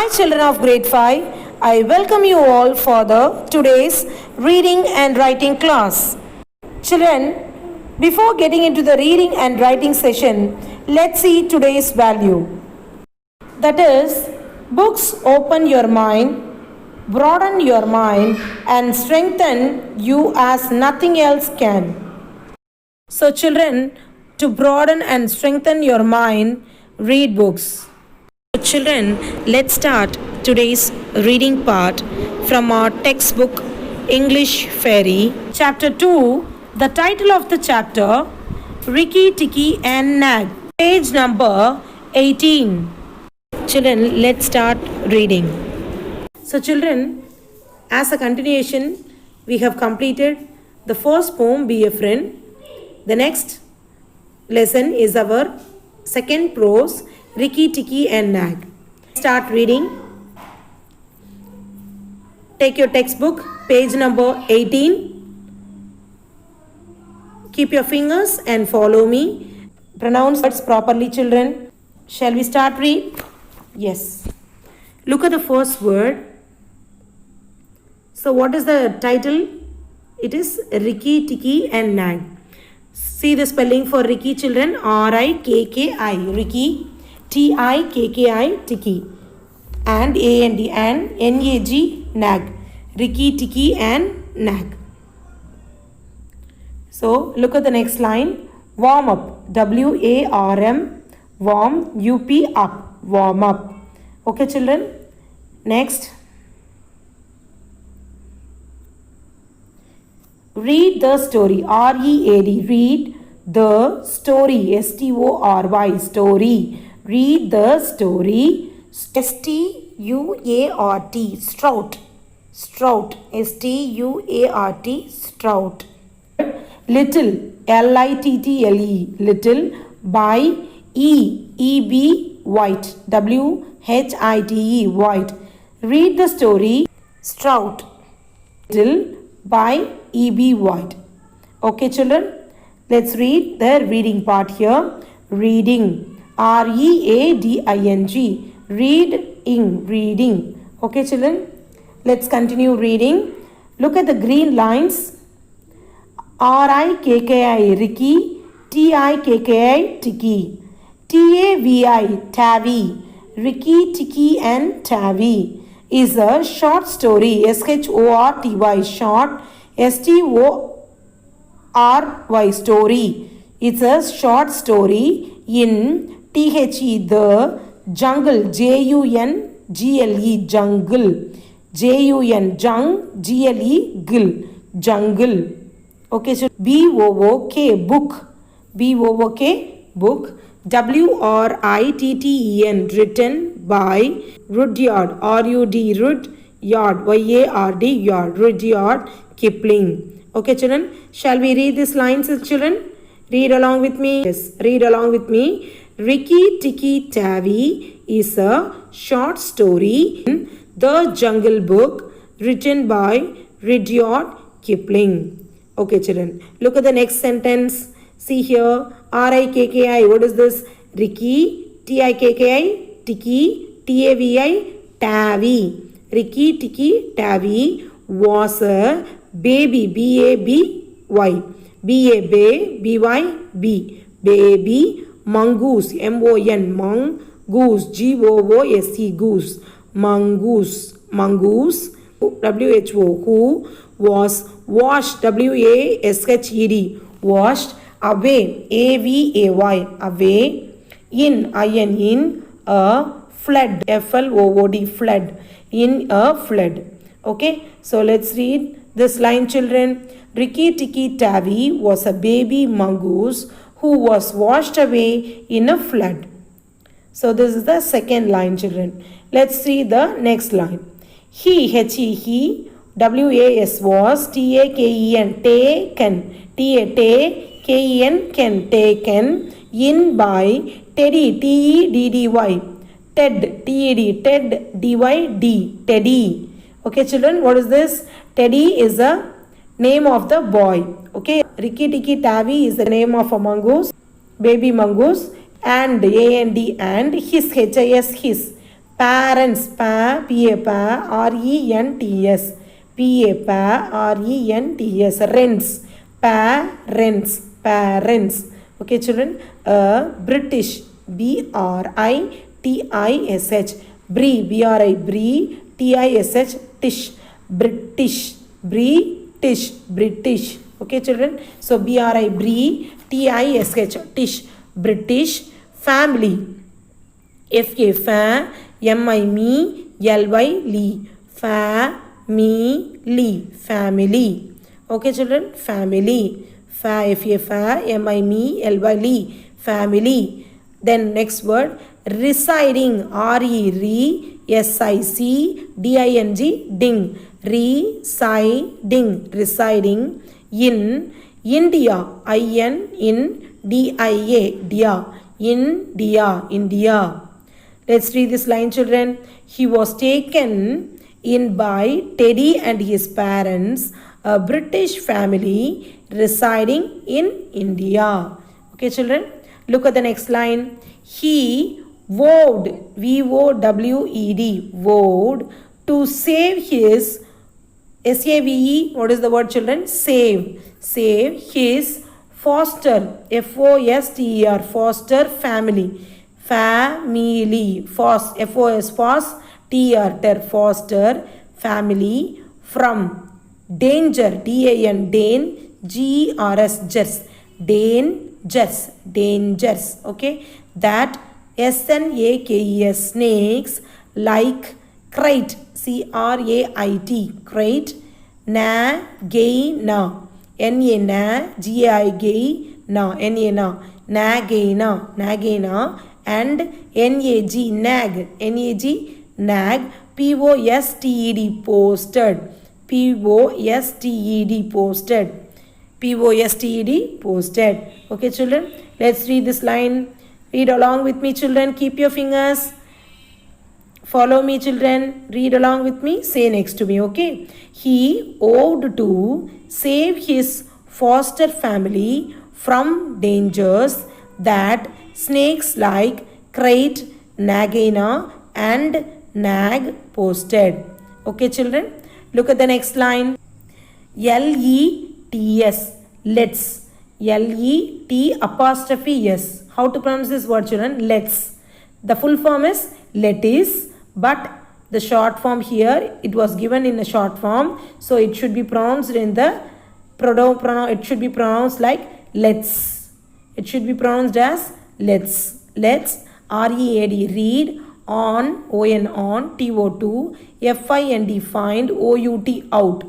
Hi children of grade 5, I welcome you all for the today's reading and writing class. Children, before getting into the reading and writing session, let's see today's value. That is, books open your mind, broaden your mind and strengthen you as nothing else can. So children, to broaden and strengthen your mind, read books. Children, let's start today's reading part from our textbook English Fairy, Chapter 2. The title of the chapter, Rikki Tikki and Nag, page number 18. Children, let's start reading. So children, as a continuation, we have completed the first poem, Be a Friend. The next lesson is our second prose, Rikki Tikki and Nag. Start reading. Take your textbook, page number 18. Keep your fingers and follow me. Pronounce words properly, children. Shall we start read? Yes. Look at the first word. So what is the title? It is Rikki Tikki and Nag. See the spelling for Rikki, children. R-I-K-K-I. Rikki. T-I-K-K-I. Tikki. And A-N-D. And N-A-G. Nag. Rikki Tikki and Nag. So look at the next line. Warm up. W-A-R-M. Warm. U-P. Up. Warm up. Okay, children. Next. Read the story. R-E-A-D. Read the story. S-T-O-R-Y. Story. Read the story. S-T-U-A-R-T. Strout. Strout. S-T-U-A-R-T. Strout. Little. L-I-T-T-L-E. Little. By E. E-B. White. W-H-I-T-E. White. Read the story. Strout. Little. By E.B. White. Okay, children. Let's read the reading part here. Reading. R-E-A-D-I-N-G. Reading. Reading. Okay, children. Let's continue reading. Look at the green lines. R-I-K-K-I. Rikki. T-I-K-K-I. Tikki. T-A-V-I. Tavi. Rikki, Tikki and Tavi is a short story. S-H-O-R-T-Y. Short. S-T-O-R-Y. Story. It's a short story in T-H-E. The jungle. J-U-N-G-L-E. Jungle. J-U-N. Jung. G-L-E. Gil. Jungle. Okay, so B-O-O-K. Book. B-O-O-K. Book. W-R-I-T-T-E-N. Written by Rudyard. R-U-D. Rudyard. Y-A-R-D. Yard. Rudyard Kipling. Okay, children. Shall we read these lines, children? Read along with me. Yes, read along with me. Rikki Tikki Tavi is a short story in The Jungle Book written by Rudyard Kipling. Okay, children. Look at the next sentence. See here. R-I-K-K-I. What is this? Rikki. T-I-K-K-I. Tikki. T-A-V-I. Tavi. Rikki Tikki Tavi was a baby. B-A-B-Y. B-A-B-Y-B. Baby mongoose. M-O-N. Mongoose. G-O-O-S-E. Goose. Mongoose. Mongoose. W-H-O. Who was washed. W-A-S-H-E-D. Washed away. A-V-A-Y. Away. In. I-N. In a flood. F-L-O-O-D. Flood. In a flood. Okay. So let's read this line, children. Rikki Tikki Tavi was a baby mongoose who was washed away in a flood. So this is the second line, children. Let's see the next line. He, H-E, W-A-S was, T-A-K-E-N, taken, T-A-K-E-N, Ken, taken, in by Teddy, T-E-D-D-Y, Ted, T-E-D, Ted, D-Y-D, Teddy. Okay, children, what is this? Teddy is the name of the boy. Okay, Rikki Tikki Tavi is the name of a mongoose, baby mongoose, and A-N-D, and his, H-I-S, his, Parents, pa, pa, R-E-N-T-S. P-A, pa, R-E-N-T-S. Rents, parents, parents. Okay, children. British, B-R-I-T-I-S-H. Bree, B-R-I, Bree, T-I-S-H, Tish. British, British, British. Okay, children. So, B-R-I, Bree, T-I-S-H, Tish. British. Family, F-A, fa, M-I, me, L-Y, Lee. Family, family. Okay, children. Family. Fa, F-A, fa, M-I, me, L-Y, Lee. Family. Then next word, residing, R-E-Re, S-I-C-D-I-N-G, ding. Residing, residing in India, I-N, in D-I-A, dia. India, India. Let's read this line, children. He was taken in by Teddy and his parents, a British family residing in India. Okay, children. Look at the next line. He vowed, V-O-W-E-D, vowed to save his, S-A-V-E, what is the word, children? Save. Save his foster, F-O-S-T-E-R, foster family. Family, F-O-S, T-R, foster family from danger, D-A-N, Dane, G-R-S, Gers, dangers, dangers, okay, that S-N-A-K-E-S, snakes, like crate, C-R-A-I-T, crate, na, N-A, na, G-I-G, na, N-A, na, nagina, and N-A-G, nag, N-A-G, nag, P-O-S-T-E-D, posted, P-O-S-T-E-D, posted, P-O-S-T-E-D, posted. Okay, children, let's read this line. Read along with me, children. Keep your fingers. Follow me, children. Read along with me. Say next to me, okay? He owed to save his foster family from dangers that snakes like crate, nagina, and nag posted. Okay, children? Look at the next line. L-E-T-S, let's. L-E-T apostrophe S. How to pronounce this word, children? Let's. The full form is lettuce, but the short form here, it was given in a short form, so it should be pronounced in the it should be pronounced like let's. It should be pronounced as let's. Let's, R-E-A-D, read, on, O-N, on, T-O-2, F-I-N-D, find, O-U-T, out,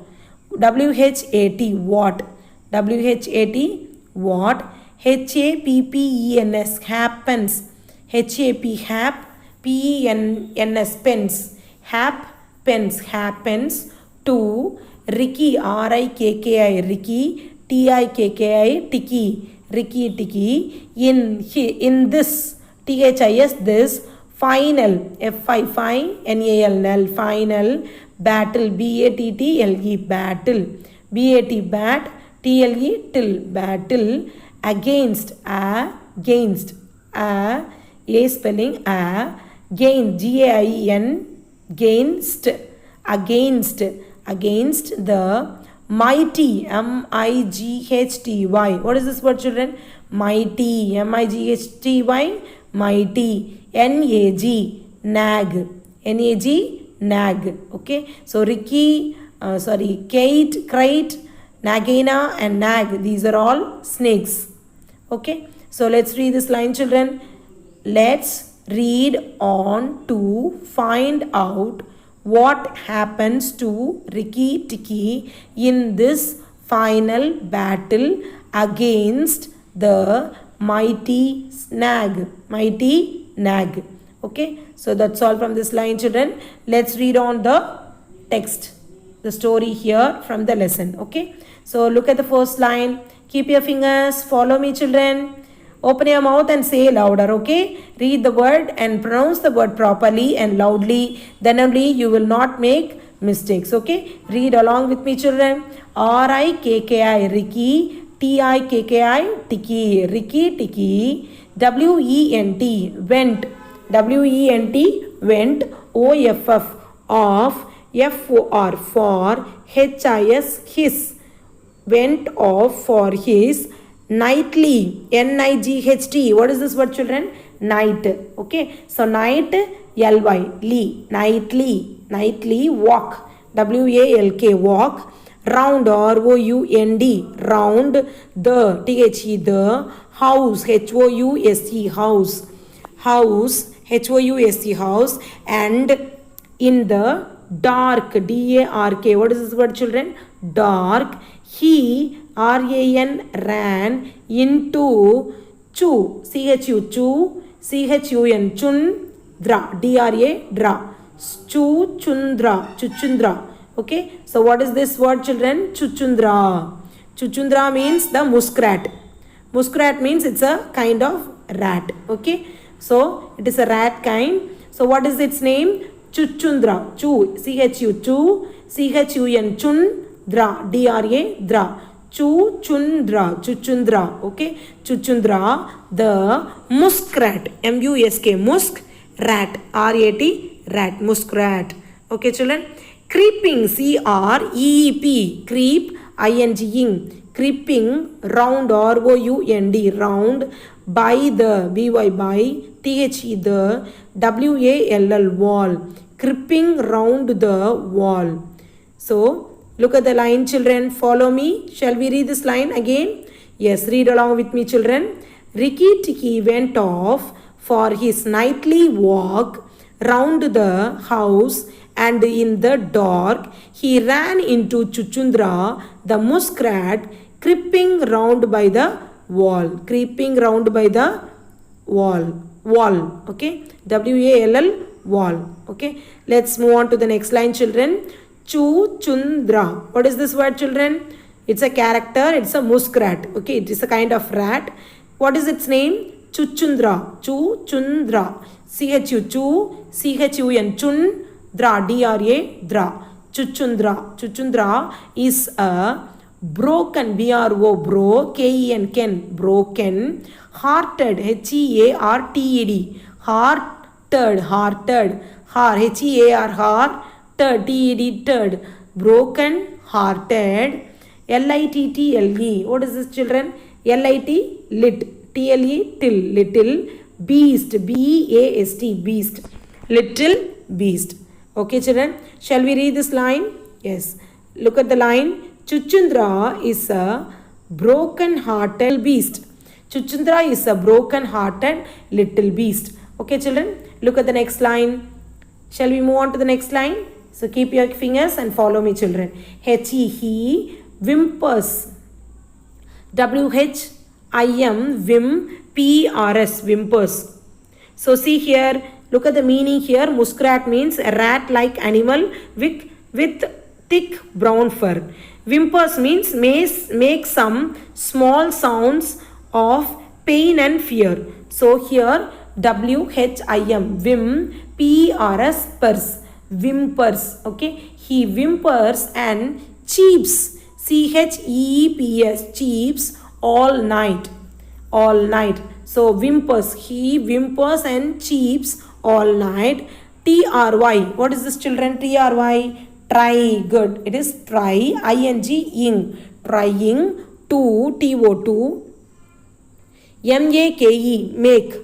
W-H-A-T, what, W-H-A-T, what, H-A-P-P-E-N-S, happens, H-A-P, hap, P-E-N-S, pens, happens, happens, to, Ricky, R-I-K-K-I, Ricky, T-I-K-K-I, Tiki, Ricky, Tiki, in this, T-H-I-S, this, final, F-I-N-A-L, nal, final, battle, B-A-T-T-L-E, battle, B-A-T, bat, T-L-E, till, battle, against, against, A spelling, gain, G-A-I-N, against, against the mighty, M-I-G-H-T-Y. What is this word, children? Mighty, M-I-G-H-T-Y, mighty, N-A-G, nag, N-A-G, nag. Okay, so Ricky, Kate, crate, nagina, and nag, these are all snakes. Okay, so let's read this line, children. Let's read on to find out what happens to Ricky Tikki in this final battle against the mighty nag. Okay, so that's all from this line, children. Let's read on the text, the story here from the lesson. Okay, so look at the first line. Keep your fingers, follow me, children. Open your mouth and say louder, okay? Read the word and pronounce the word properly and loudly. Then only you will not make mistakes, okay? Read along with me, children. R-I-K-K-I, Ricky. T-I-K-K-I, Tiki. Ricky, Tiki. W-E-N-T, went. W-E-N-T, went OFF of for HIS his went off for his nightly NIGHT. What is this word, children? Night. Okay, so night ly lee nightly walk WALK walk round ROUND round the the house house house and in the dark DARK. What is this word, children? Dark. He ran into CHUN chundra dra chuchundra. Okay, so what is this word, children? Chuchundra means the muskrat. Muskrat means it's a kind of rat. Okay, so it is a rat kind. So what is its name? Chuchundra. CHUN chundra dra chuchundra. Okay, chuchundra the muskrat musk rat rat muskrat. Okay, children. Creeping CREEP creep ing creeping round round by the by the wall wall creeping round the wall. So look at the line, children. Follow me. Shall we read this line again? Yes, read along with me, children. Rikki Tikki went off for his nightly walk round the house, and in the dark he ran into Chuchundra the muskrat creeping round by the wall. Creeping round by the wall. Okay, WALL wall. Okay, let's move on to the next line, children. Chuchundra. What is this word, children? It's a character. It's a muskrat. Okay, it is a kind of rat. What is its name? Chuchundra. CHUN chundra dra chuchundra is a broken broken hearted HEARTED hearted hearted broken hearted LITTLE. What is this, children? LIT TLE till little beast BAST beast little beast. Okay, children, shall we read this line? Yes, look at the line. Chuchundra is a broken hearted beast. Chuchundra is a broken hearted little beast. Okay, children, look at the next line. Shall we move on to the next line? So keep your fingers and follow me, children. He whimpers. WHIM whimpers whimpers. So see here, look at the meaning here. Muskrat means a rat-like animal with thick brown fur. Whimpers means make some small sounds of pain and fear. So here WHIM whimpers whimpers. Okay, he whimpers and cheeps CHEEPS cheeps all night. So whimpers, he whimpers and cheeps all night. TRY. What is this, children? TRY. Try. Good. It is try. ING. Trying. TO2. MAKE. Make.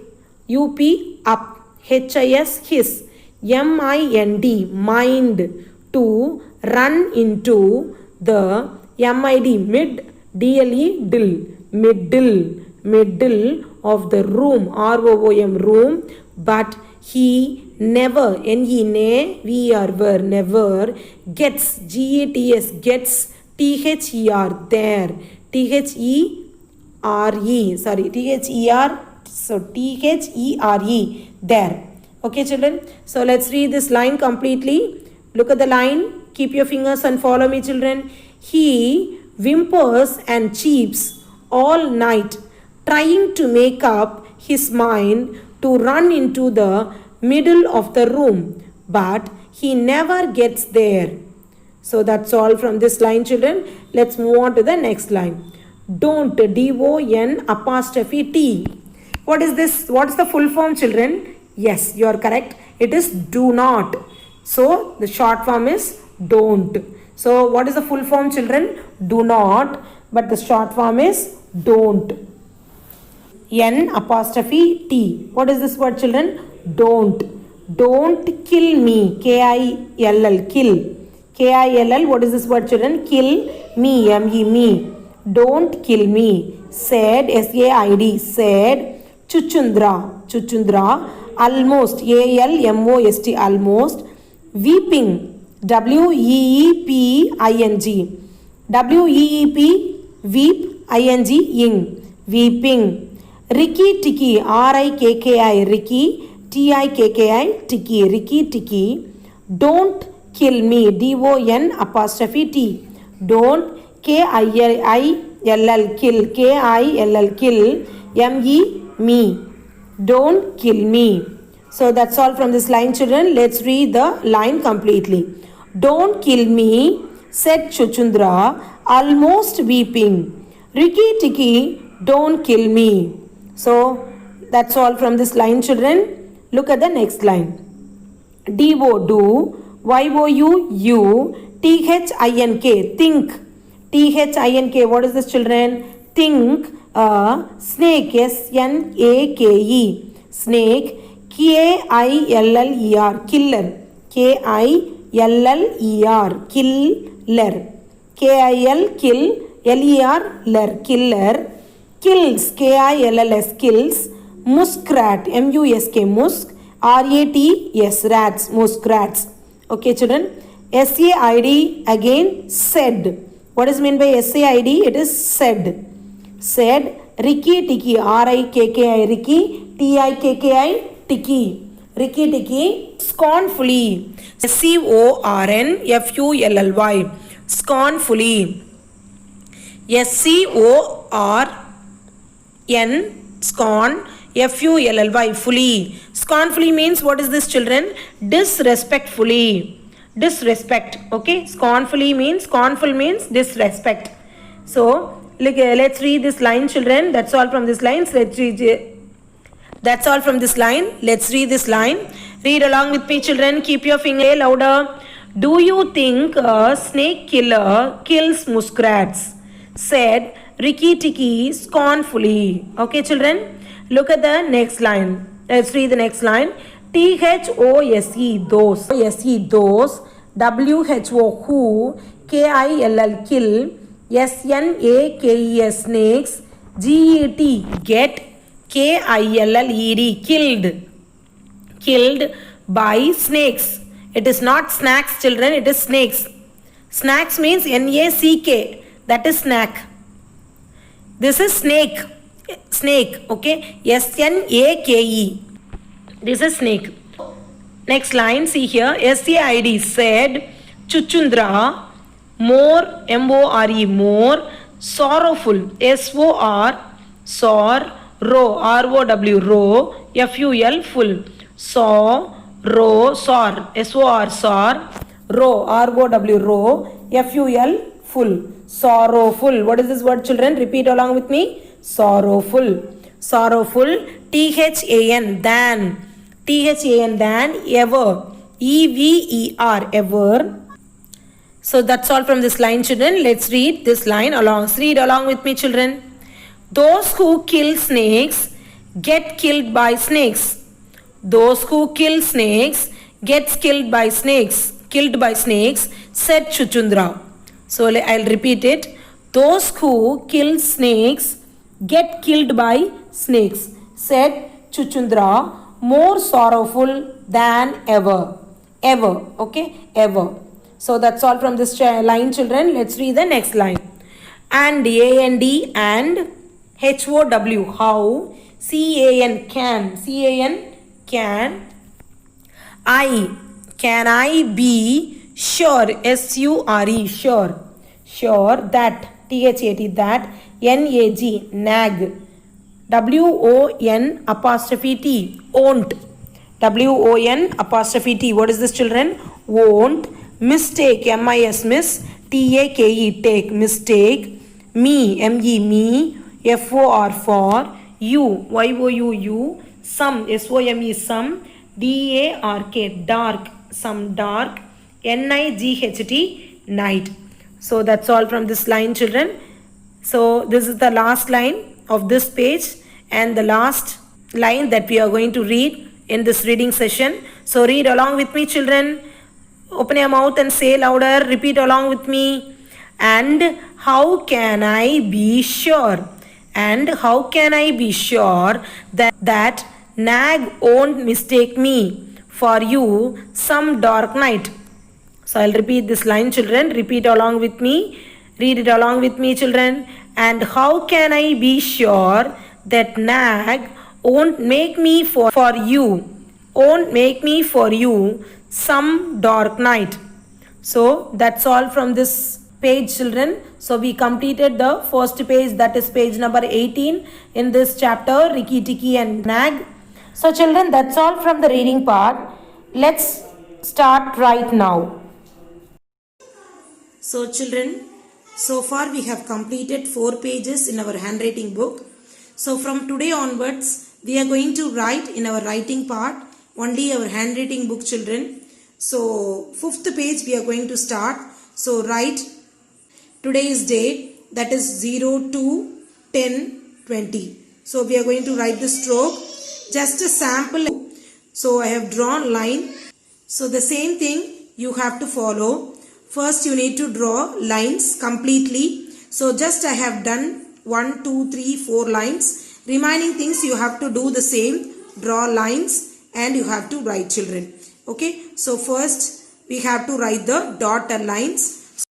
UP. Up. HIS. His. MIND. Mind. To. Run into. The. MID. Mid. DLE. Dill. Middle of the room. ROOM. Room. But he never. Never gets. GATS. Gets. THER. There. THERE. Sorry. THER. So THERE. There. Okay, children. So let's read this line completely. Look at the line. Keep your fingers and follow me, children. He whimpers and cheeps all night, trying to make up his mind to run into the middle of the room, but he never gets there. So that's all from this line, children. Let's move on to the next line. Don't. DON''T. What is this? What is the full form, children? Yes, you are correct. it is do not. So the short form is don't. So what is the full form, children? Do not, but the short form is don't. N apostrophe T. What is this word, children? Don't. Don't kill me. K-I-L-L. Kill. K-I-L-L. What is this word, children? Kill me. M-E. Me. Don't kill me. Said. S-A-I-D. Said. Chuchundra. Chuchundra. Almost. A-L-M-O-S-T. Almost. Weeping. W-E-E-P-I-N-G. W-E-E-P. Weep. I-N-G. Ing. Weeping. Ricky Tikki. R-I-K-K-I. Ricky. T-I-K-K-I. Tikki. Ricky Tikki. Don't kill me. D-O-N apostrophe T. Don't. K-I-L-L. Kill. K-I-L-L. Kill. M-E. Me. Don't kill me. So that's all from this line, children. Let's read the line completely. Don't kill me, said Chuchundra, almost weeping. Ricky Tikki, don't kill me. So that's all from this line, children. Look at the next line. D-O, do. Y-O-U, you. T-H-I-N-K, think. T-H-I-N-K, what is this, children? Think. Snake. S-N-A-K-E. Snake. K-I-L-L-E-R. Killer. K-I-L-L-E-R. Killer. K-I-L. Kill. L-E-R. Ler. Killer. Kills. K-I-L-L-S. Kills. Muskrat. M-U-S-K. Musk. R-A-T-S. Rats. Muskrats. Okay, children. S-A-I-D again. Said. What is meant by S-A-I-D? It is said. Said. Ricky Tikki. R-I-K-K-I. Ricky. T-I-K-K-I. Tikki. Ricky Tikki. Scornfully. S-C-O-R-N-F-U-L-L-Y. Scornfully. S-C-O-R-N. Scorn. F-U-L-L-Y. Fully. Scornfully means what is this, children? Disrespectfully. Disrespect. Okay. Scornful means disrespect. So let's read this line, children. That's all from this line. That's all from this line. Let's read this line. Read along with me, children. Keep your finger louder. Do you think a snake killer kills muskrats? Said Ricky Tikki scornfully. Okay, children. Look at the next line. Let's read the next line. T-H-O-S-E, those. S-E, those. W-H-O, who. K-I-L-L, kill. S-N-A-K-E-S, snakes. G-E-T, get. K-I-L-L-E-D, killed. Killed by snakes. It is not snacks, children. It is snakes. Snacks means N-A-C-K. That is snack. This is snake. Snake. Okay. S-N-A-K-E. This is snake. Next line. See here. S-A-I-D, said Chuchundra, more. M-O-R-E, more. Sorrowful. S-O-R. Sor. Row. R-O-W. Row. F-U-L. Full. Row. Sor. S-O-R. Sor. Row. R-O-W. Row. F-U-L. Full. Sorrowful. What is this word, children? Repeat along with me. Sorrowful. Sorrowful. T-H-A-N. Than. T-H-A-N. Than. Ever. E-V-E-R. Ever. So that's all from this line, children. Let's read this line along. Read along with me, children. Those who kill snakes get killed by snakes. Those who kill snakes gets killed by snakes. Killed by snakes, said Chuchundra. So I'll repeat it. Those who kill snakes get killed by snakes, said Chuchundra, more sorrowful than ever. Ever. Okay? Ever. So that's all from this line, children. Let's read the next line. And A-N-D and H-O-W. How? C-A-N. Can. C-A-N. Can. Can I be sure? S-U-R-E. Sure. Sure that. T-H-A-T. That. N-A-G. Nag. W-O-N apostrophe T. Won't. W-O-N apostrophe T. What is this, children? Won't. Mistake. M-I-S. Miss. T-A-K-E. Take. Mistake. Me. M-E. Me. F-O-R. For. You. Y-O-U. You. Some. S-O-M-E. Some. D-A-R-K, dark, some dark, N-I-G-H-T, night. So that's all from this line, children. So this is the last line of this page and the last line that we are going to read in this reading session. So read along with me, children. Open your mouth and say louder. Repeat along with me. And how can I be sure? And how can I be sure that Nag won't mistake me for you some dark night? So I'll repeat this line, children. Repeat along with me. Read it along with me, children. And how can I be sure that Nag won't make me for you? Won't make me for you some dark night. So that's all from this page, children. So we completed the first page, that is page number 18 in this chapter, Rikki Tikki and Nag. So children, that's all from the reading part. Let's start right now. So children, so far we have completed 4 pages in our handwriting book. So from today onwards, we are going to write in our writing part only our handwriting book, children. So 5th page we are going to start. So write today's date, that is 02/10/20. So we are going to write the stroke. Just a sample. So I have drawn line. So the same thing you have to follow. First you need to draw lines completely. So just I have done 1, 2, 3, 4 lines. Remaining things you have to do the same. Draw lines and you have to write, children. Okay. So first we have to write the dotted lines.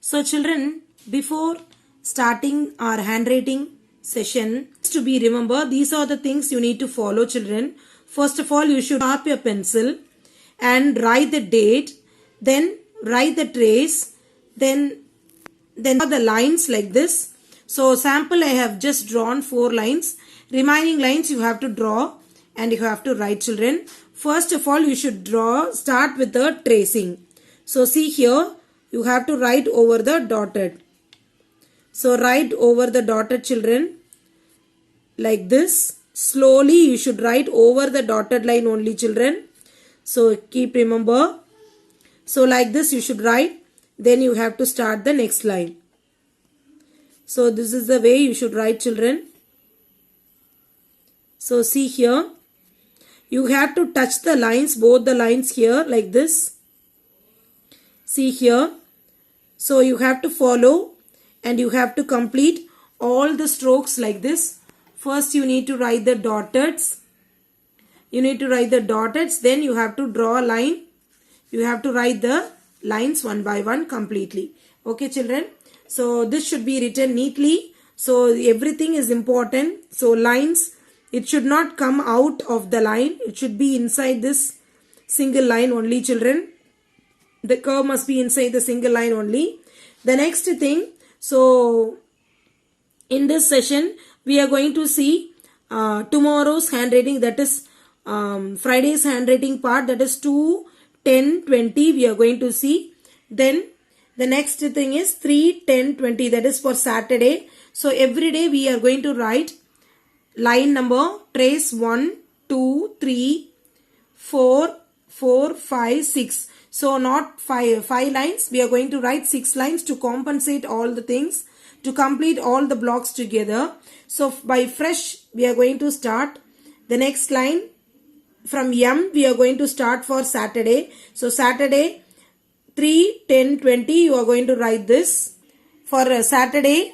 So children, before starting our handwriting session, to be remember, these are the things you need to follow, children. First of all, you should sharpen your pencil and write the date, then write the trace, then draw the lines like this. So sample I have just drawn 4 lines. Remaining lines you have to draw and you have to write, children. First of all, you should start with the tracing. So see here, you have to write over the dotted. So write over the dotted, children, like this. Slowly you should write over the dotted line only, children. So keep remember. So like this you should write. Then you have to start the next line. So this is the way you should write, children. So see here. You have to touch the lines, both the lines here like this. See here. So you have to follow and you have to complete all the strokes like this. First you need to write the dotteds. You need to write the dotteds. Then you have to draw a line. You have to write the lines one by one completely. Okay, children. So this should be written neatly. So everything is important. So lines, it should not come out of the line. It should be inside this single line only, children. The curve must be inside the single line only. The next thing, so in this session, we are going to see tomorrow's handwriting, that is Friday's handwriting part, that is 2/10/20 we are going to see. Then the next thing is 3/10/20, that is for Saturday. So every day we are going to write line number, trace 1, 2, 3, 4, 4, 5, 6. So not 5 lines, we are going to write 6 lines to compensate all the things, to complete all the blocks together. So by fresh we are going to start the next line. From M we are going to start for Saturday. So Saturday 3/10/20 you are going to write this. For Saturday,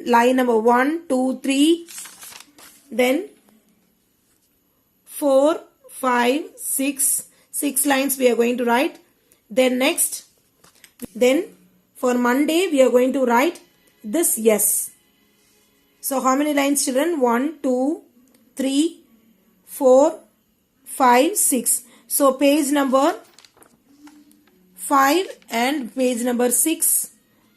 line number 1, 2, 3, then 4, 5, 6. 6 lines we are going to write. Then next, then for Monday we are going to write this yes. So how many lines, children? 1, 2, 3, 4, 5, 6. So page number 5 and page number 6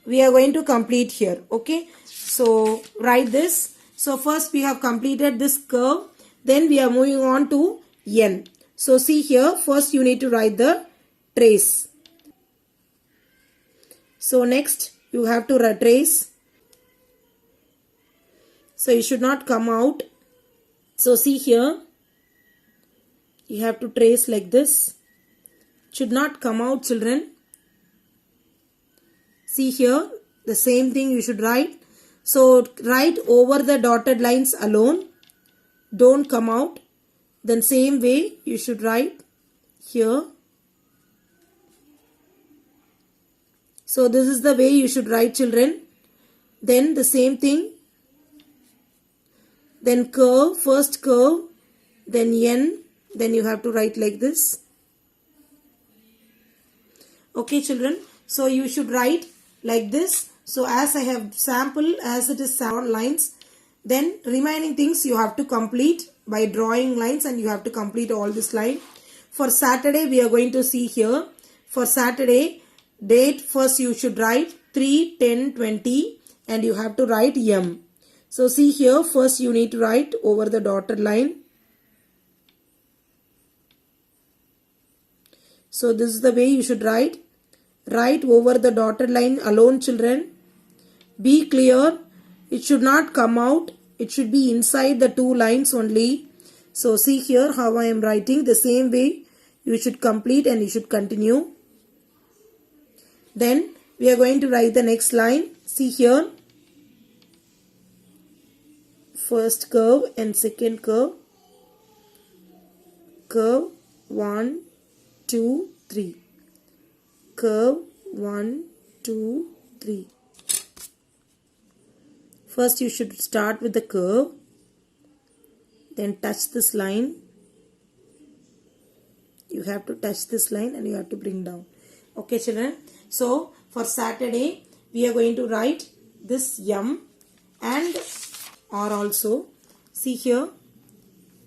we are going to complete here. Okay. So write this. So first we have completed this curve. Then we are moving on to N. So see here, first you need to write the trace. So next you have to trace. So it should not come out. So see here, You have to trace like this. Should not come out, children. See here, the same thing you should write. So write over the dotted lines alone. Don't come out. Then same way you should write here. So this is the way you should write, children. Then the same thing. Then curve, first curve, then N. Then you have to write like this. Okay, children. So you should write like this. So as I have sample, as it is 7 lines, then remaining things you have to complete by drawing lines, and you have to complete all this line. For Saturday, we are going to see here. For Saturday, date first you should write 3/10/20, and you have to write M. So see here, first you need to write over the dotted line. So this is the way you should write. Write over the dotted line alone, children. Be clear. It should not come out. It should be inside the 2 lines only. So see here how I am writing. The same way you should complete and you should continue. Then we are going to write the next line. See here. First curve and second curve. Curve 1, 2, 3. Curve 1, 2, 3. First you should start with the curve. Then touch this line. You have to touch this line and you have to bring down. Okay, children. So for Saturday, we are going to write this M and R also. See here.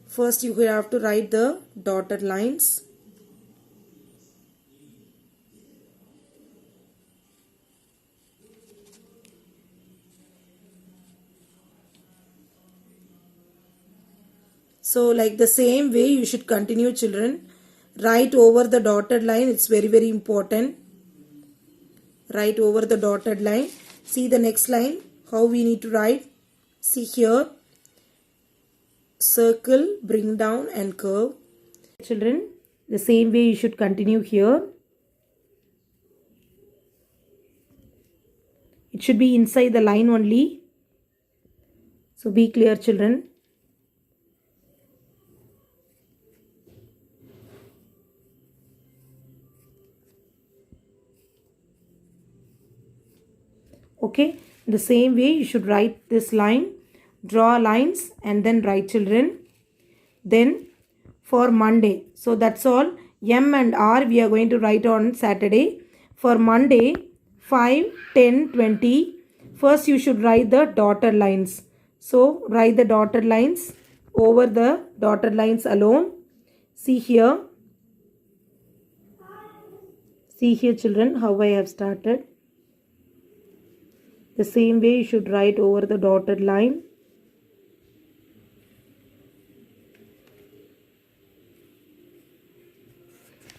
First you have to write the dotted lines. So like the same way you should continue, children. Write over the dotted line. It's very, very important. Write over the dotted line. See the next line. How we need to write. See here. Circle, bring down and curve. Children, the same way you should continue here. It should be inside the line only. So be clear, children. Okay, the same way you should write this line. Draw lines and then write, children. Then for Monday, so that's all. M and R we are going to write on Saturday. For Monday, 5, 10, 20. First you should write the dotted lines. So write the dotted lines over the dotted lines alone. See here. See here, children, how I have started. The same way you should write over the dotted line.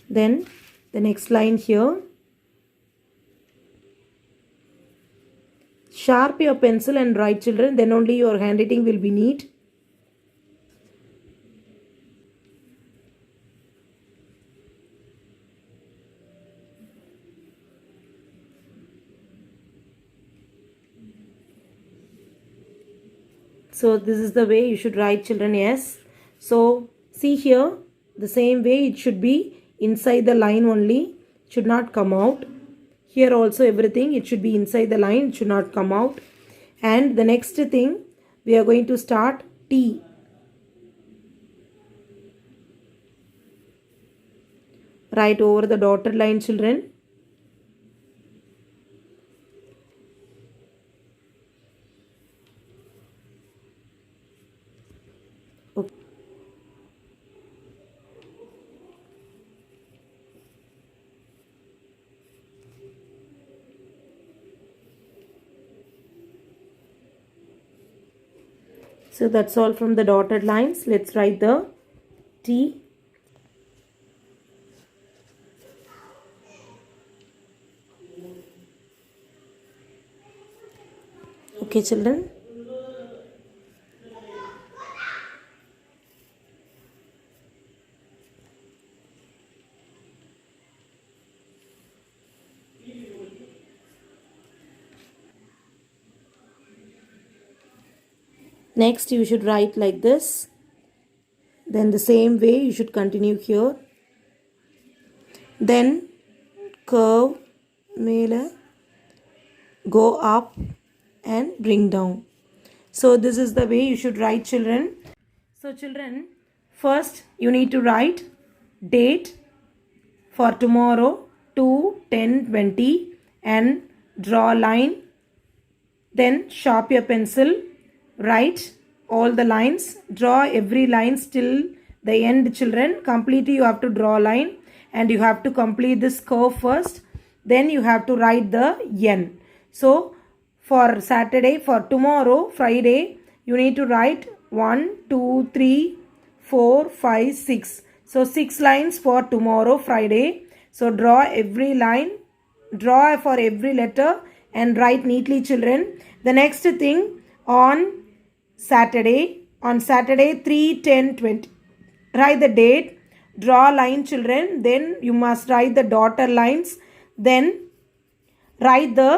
Then the next line here. Sharp your pencil and write, children. Then only your handwriting will be neat. So this is the way you should write, children. Yes. So see here, the same way it should be inside the line only. It should not come out. Here also everything, it should be inside the line. It should not come out. And the next thing, we are going to start T. Write over the dotted line, children. Okay. So that's all from the dotted lines. Let's write the T. Okay, children. Next you should write like this. Then the same way you should continue here. Then curve mele go up and bring down. So this is the way you should write, children. So children, first you need to write date for tomorrow 2/10/20 and draw a line. Then sharp your pencil, write all the lines, draw every line till the end, children. Completely you have to draw a line and you have to complete this curve first. Then you have to write the N. So for Saturday, for tomorrow, Friday, you need to write 1, 2, 3, 4, 5, 6. So 6 lines for tomorrow, Friday. So draw every line, draw for every letter and write neatly, children. The next thing, on Saturday 3/10/20, write the date, draw a line, children. Then you must write the dotted lines. Then write the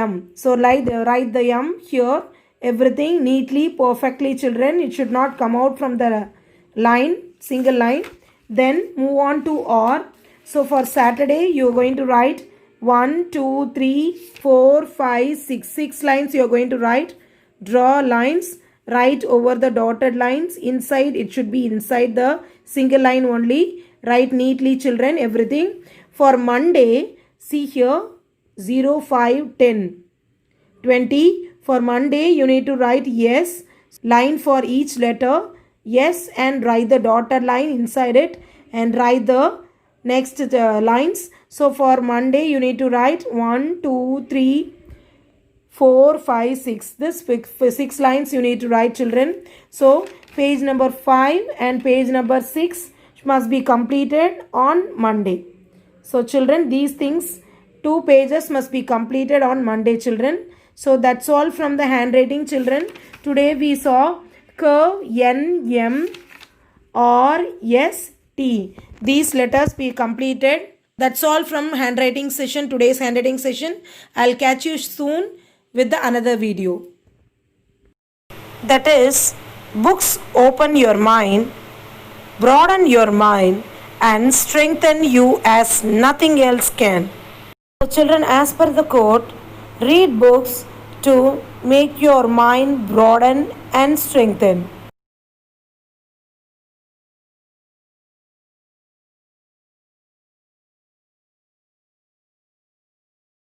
M. So write the M here. Everything neatly, perfectly, children. It should not come out from the line, single line. Then move on to R. So for Saturday, you are going to write 1, 2, 3, 4, 5, 6. 6 lines you are going to write. Draw lines. Write over the dotted lines. Inside, it should be inside the single line only. Write neatly, children, everything. For Monday, see here, 0, 5, 10, 20. For Monday, you need to write yes, line for each letter, yes, and write the dotted line inside it and write the next lines. So for Monday, you need to write 1, 2, 3, 4, 5, 6. This 6 lines you need to write, children. So page number 5 and page number 6 must be completed on Monday. So children, these things, 2 pages must be completed on Monday, children. So that's all from the handwriting, children. Today we saw curve N, M, R, S, T. These letters be completed. That's all from handwriting session, today's handwriting session. I'll catch you soon with the another video. That is, books open your mind, broaden your mind, and strengthen you as nothing else can. So children, as per the quote, read books to make your mind broaden and strengthen.